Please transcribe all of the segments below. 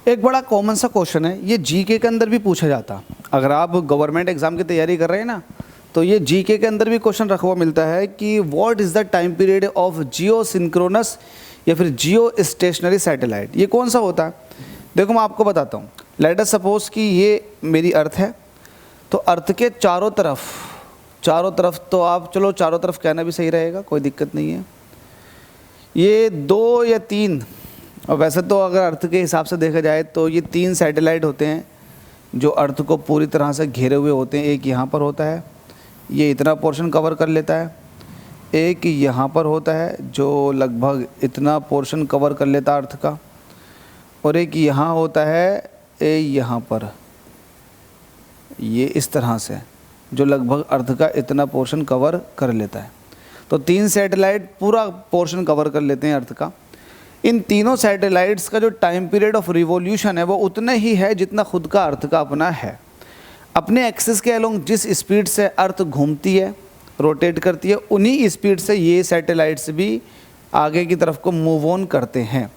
एक बड़ा कॉमन सा क्वेश्चन है, ये जीके के अंदर भी पूछा जाता। अगर आप गवर्नमेंट एग्जाम की तैयारी कर रहे हैं ना, तो ये जीके के अंदर भी क्वेश्चन रखा हुआ मिलता है कि what is the time period of Jio synchronous या फिर जियो स्टेशनरी सैटेलाइट। ये कौन सा होता है? देखो मैं आपको बताता हूँ। लेट अस सपोज कि ये मेरी अर्थ है, तो अर्थ के चारों तरफ तो आप चलो चारों तरफ कहना भी सही रहेगा, कोई दिक्कत नहीं है। ये 2 या 3, और वैसे तो अगर अर्थ के हिसाब से देखा जाए तो ये 3 सैटेलाइट होते हैं जो अर्थ को पूरी तरह से घेरे हुए होते हैं। एक यहाँ पर होता है, ये इतना पोर्शन कवर कर लेता है। एक यहाँ पर होता है जो लगभग इतना पोर्शन कवर कर लेता है अर्थ का, और एक यहाँ होता है यहाँ पर, ये इस तरह से जो लगभग अर्थ का इतना पोर्शन कवर कर लेता है। तो 3 सैटेलाइट पूरा पोर्शन कवर कर लेते हैं अर्थ का। इन तीनों सैटेलाइट्स का जो टाइम पीरियड ऑफ रिवॉल्यूशन है वो उतना ही है जितना खुद का अर्थ का अपना है। अपने एक्सिस के अलोंग जिस स्पीड से अर्थ घूमती है, रोटेट करती है, उन्हीं स्पीड से ये सैटेलाइट्स भी आगे की तरफ को मूव ऑन करते हैं।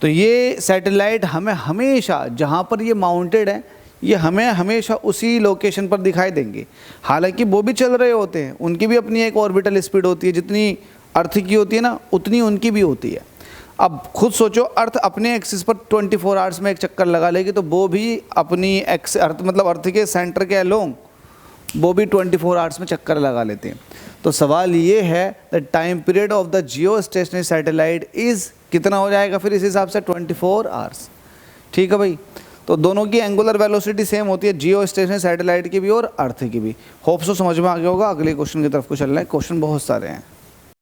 तो ये सैटेलाइट हमें हमेशा जहाँ पर ये माउंटेड है, ये हमें हमेशा उसी लोकेशन पर दिखाई देंगे। हालांकि वो भी चल रहे होते हैं, उनकी भी अपनी एक ऑर्बिटल स्पीड होती है, जितनी अर्थ की होती है ना उतनी उनकी भी होती है। अब खुद सोचो, अर्थ अपने एक्सिस पर 24 आवर्स में एक चक्कर लगा लेगी, तो वो भी अपनी अर्थ के सेंटर के अलोंग वो भी 24 आवर्स में चक्कर लगा लेते हैं। तो सवाल ये है the time period of the Jio stationery satellite is कितना हो जाएगा फिर इस हिसाब से 24 आवर्स। ठीक है भाई, तो दोनों की एंगुलर वेलोसिटी सेम होती है, जियो स्टेशनरी सैटेलाइट की भी और अर्थ की भी। होप सो समझ में आ गया होगा। अगले क्वेश्चन की तरफ को चलना है, क्वेश्चन बहुत सारे हैं।